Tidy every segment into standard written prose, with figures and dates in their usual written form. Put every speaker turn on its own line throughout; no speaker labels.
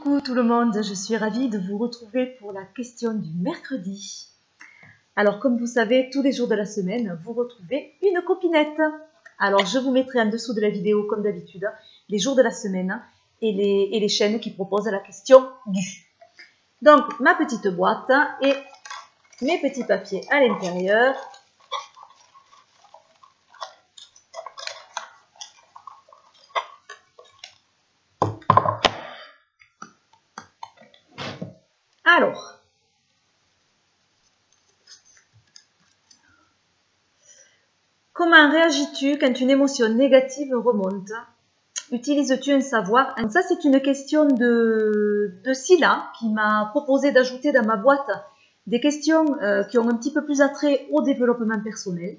Coucou tout le monde, je suis ravie de vous retrouver pour la question du mercredi. Alors comme vous savez, tous les jours de la semaine, vous retrouvez une copinette. Alors je vous mettrai en dessous de la vidéo, comme d'habitude, les jours de la semaine et les chaînes qui proposent la question du. Donc ma petite boîte et mes petits papiers à l'intérieur. Alors, comment réagis-tu quand une émotion négative remonte? Utilises-tu un savoir? Ça, c'est une question de Scylla qui m'a proposé d'ajouter dans ma boîte des questions qui ont un petit peu plus attrait au développement personnel.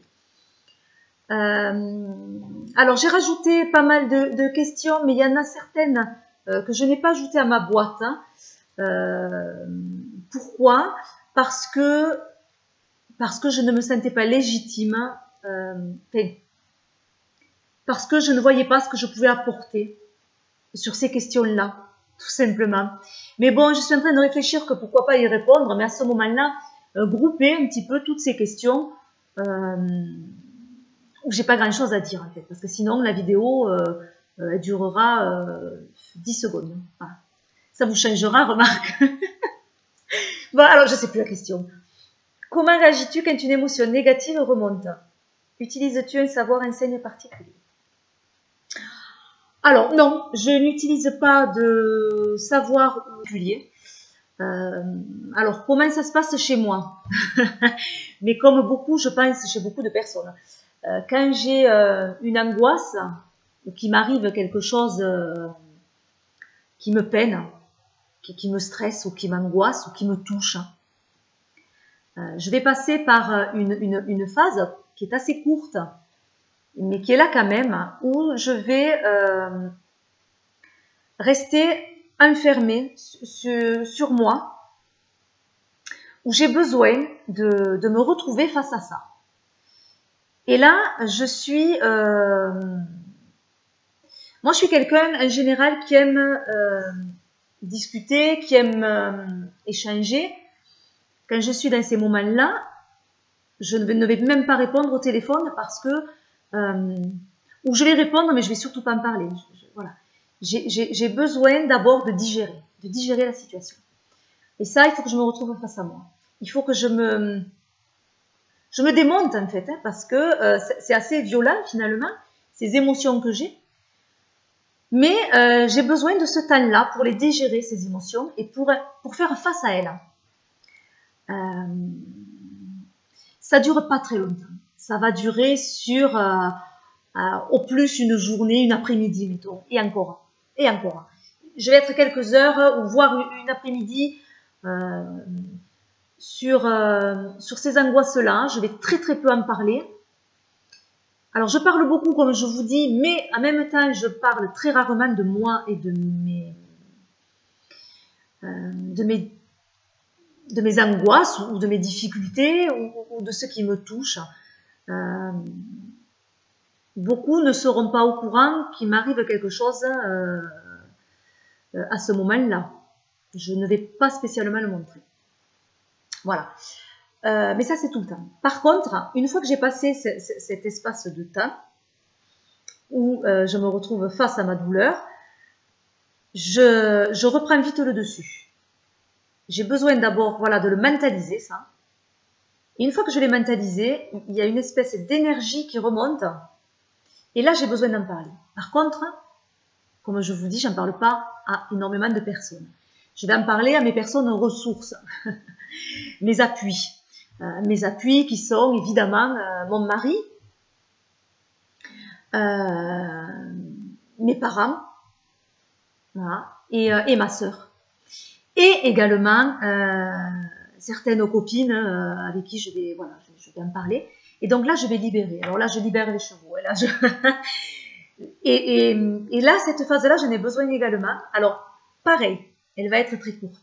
Alors, j'ai rajouté pas mal de questions, mais il y en a certaines que je n'ai pas ajoutées à ma boîte. Pourquoi? Parce que je ne me sentais pas légitime, parce que je ne voyais pas ce que je pouvais apporter sur ces questions-là, tout simplement. Mais bon, je suis en train de réfléchir que pourquoi pas y répondre, mais à ce moment-là, grouper un petit peu toutes ces questions où j'ai pas grand-chose à dire en fait, parce que sinon la vidéo elle durera 10 secondes. Voilà. Ça vous changera, remarque. Bon, alors je sais plus la question. Comment réagis-tu quand une émotion négative remonte? Utilises-tu un savoir, un signe particulier? Alors non, je n'utilise pas de savoir particulier. Alors comment ça se passe chez moi? Mais comme beaucoup, je pense, chez beaucoup de personnes. Quand j'ai une angoisse, ou qu'il m'arrive quelque chose qui me peine, qui me stresse, ou qui m'angoisse, ou qui me touche, je vais passer par une phase qui est assez courte, mais qui est là quand même, où je vais rester enfermée sur moi, où j'ai besoin de me retrouver face à ça. Et là, moi je suis quelqu'un en général qui aime discuter, qui aime échanger. Quand je suis dans ces moments-là, je ne vais même pas répondre au téléphone parce que, ou je vais répondre, mais je vais surtout pas en parler. Voilà. J'ai besoin d'abord de digérer la situation. Et ça, il faut que je me retrouve face à moi. Il faut que je me démonte en fait, hein, parce que c'est assez violent finalement, ces émotions que j'ai. Mais j'ai besoin de ce temps-là pour les digérer, ces émotions, et pour faire face à elles. Ça dure pas très longtemps. Ça va durer sur au plus une journée, une après-midi, mettons, et encore. Et encore. Je vais être quelques heures ou voire une après-midi sur ces angoisses-là. Je vais très très peu en parler. Alors je parle beaucoup comme je vous dis, mais en même temps je parle très rarement de moi et de mes angoisses ou de mes difficultés ou de ce qui me touche. Beaucoup ne seront pas au courant qu'il m'arrive quelque chose à ce moment-là. Je ne vais pas spécialement le montrer. Voilà. Mais ça, c'est tout le temps. Par contre, une fois que j'ai passé cet espace de temps où je me retrouve face à ma douleur, je reprends vite le dessus. J'ai besoin d'abord de le mentaliser, ça. Et une fois que je l'ai mentalisé, il y a une espèce d'énergie qui remonte. Et là, j'ai besoin d'en parler. Par contre, comme je vous dis, j'en parle pas à énormément de personnes. Je vais en parler à mes personnes ressources, mes appuis. Mes appuis qui sont évidemment mon mari, mes parents, voilà, et ma sœur. Et également certaines copines avec qui je vais en parler. Et donc là, je vais libérer. Alors là, je libère les chevaux. Et là, et là, cette phase-là, j'en ai besoin également. Alors, pareil, elle va être très courte.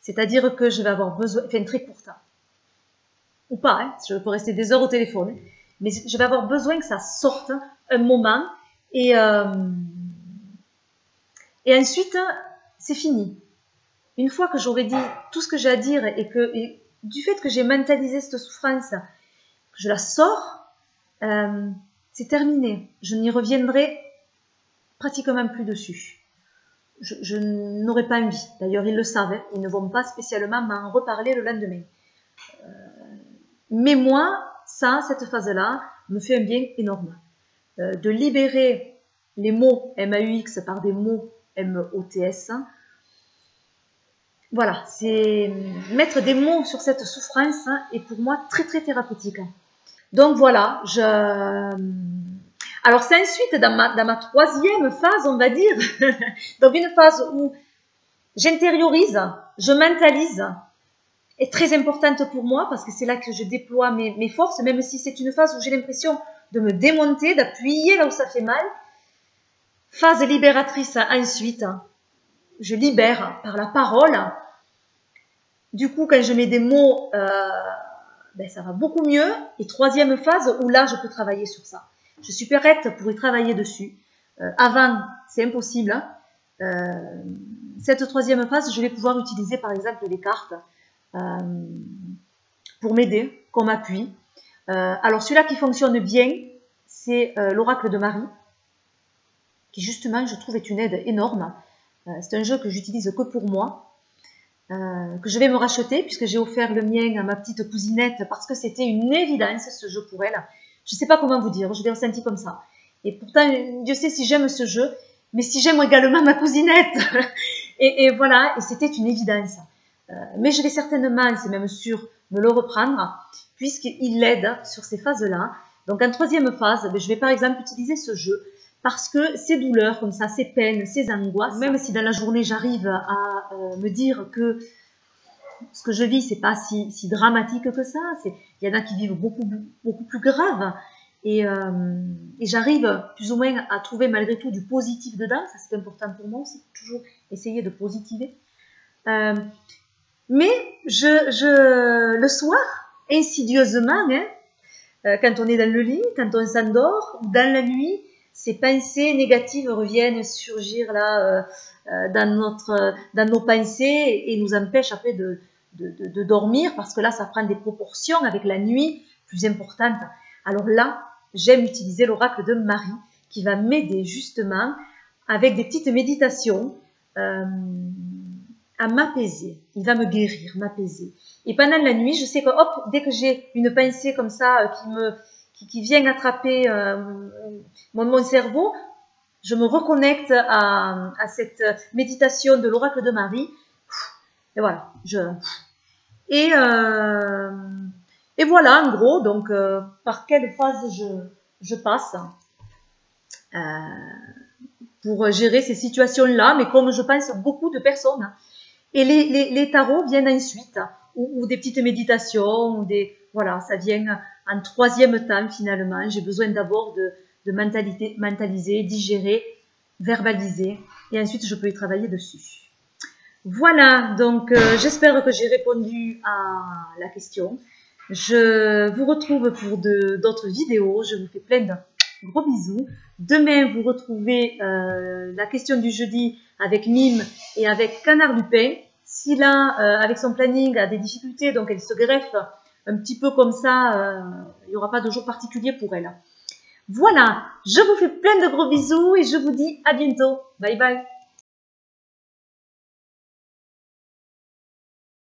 C'est-à-dire que je vais avoir besoin, enfin très courte, ou pas, hein, je peux rester des heures au téléphone, mais je vais avoir besoin que ça sorte un moment, et ensuite, c'est fini. une fois que j'aurai dit tout ce que j'ai à dire et du fait que j'ai mentalisé cette souffrance, que je la sors, c'est terminé. Je n'y reviendrai pratiquement plus dessus. Je n'aurai pas envie. D'ailleurs, ils le savent. Ils ne vont pas spécialement m'en reparler le lendemain. Mais moi, cette phase-là, me fait un bien énorme. De libérer les mots MAUX par des mots MOTS. Voilà, c'est mettre des mots sur cette souffrance est pour moi très très thérapeutique. Donc voilà, alors c'est ensuite dans ma troisième phase, on va dire, donc une phase où j'intériorise, je mentalise, est très importante pour moi parce que c'est là que je déploie mes forces, même si c'est une phase où j'ai l'impression de me démonter, d'appuyer là où ça fait mal. Phase libératrice ensuite, je libère par la parole. Du coup, quand je mets des mots, ça va beaucoup mieux. Et troisième phase où là, je peux travailler sur ça. Je suis prête pour y travailler dessus. Avant, c'est impossible. Cette troisième phase, je vais pouvoir utiliser par exemple les cartes pour m'aider, comme appui. Alors celui-là qui fonctionne bien, c'est l'oracle de Marie, qui justement, je trouve, est une aide énorme. C'est un jeu que j'utilise que pour moi, que je vais me racheter, puisque j'ai offert le mien à ma petite cousinette, parce que c'était une évidence, ce jeu pour elle. Je ne sais pas comment vous dire, je l'ai ressenti comme ça. Et pourtant, Dieu sait si j'aime ce jeu, mais si j'aime également ma cousinette. et voilà, et c'était une évidence. Mais je vais certainement, c'est même sûr, me le reprendre, puisqu'il l'aide sur ces phases-là. Donc en troisième phase, je vais par exemple utiliser ce jeu, parce que ces douleurs comme ça, ces peines, ces angoisses, même si dans la journée j'arrive à me dire que ce que je vis, c'est pas si dramatique que ça, il y en a qui vivent beaucoup plus grave, et j'arrive plus ou moins à trouver malgré tout du positif dedans, ça c'est important pour moi aussi, toujours essayer de positiver. Mais le soir, insidieusement, quand on est dans le lit, quand on s'endort, ou dans la nuit, ces pensées négatives reviennent surgir là dans nos pensées et nous empêchent après de dormir parce que là, ça prend des proportions avec la nuit plus importantes. Alors là, j'aime utiliser l'oracle de Marie qui va m'aider justement avec des petites méditations à m'apaiser. Il va me guérir, m'apaiser. Et pendant la nuit, je sais que hop, dès que j'ai une pensée comme ça qui vient attraper mon cerveau, je me reconnecte à cette méditation de l'oracle de Marie. Et voilà. Et voilà, en gros, donc, par quelle phase je passe pour gérer ces situations-là, mais comme je pense beaucoup de personnes. Et les tarots viennent ensuite, ou des petites méditations, voilà, ça vient en troisième temps finalement. J'ai besoin d'abord de mentaliser, digérer, verbaliser, et ensuite je peux y travailler dessus. Voilà, donc j'espère que j'ai répondu à la question. Je vous retrouve pour d'autres vidéos. Je vous fais plein de gros bisous. Demain, vous retrouvez la question du jeudi avec Nîmes et avec Canard du Pain. Si là, avec son planning, a des difficultés, donc elle se greffe un petit peu comme ça, il n'y aura pas de jour particulier pour elle. Voilà, je vous fais plein de gros bisous et je vous dis à bientôt. Bye bye.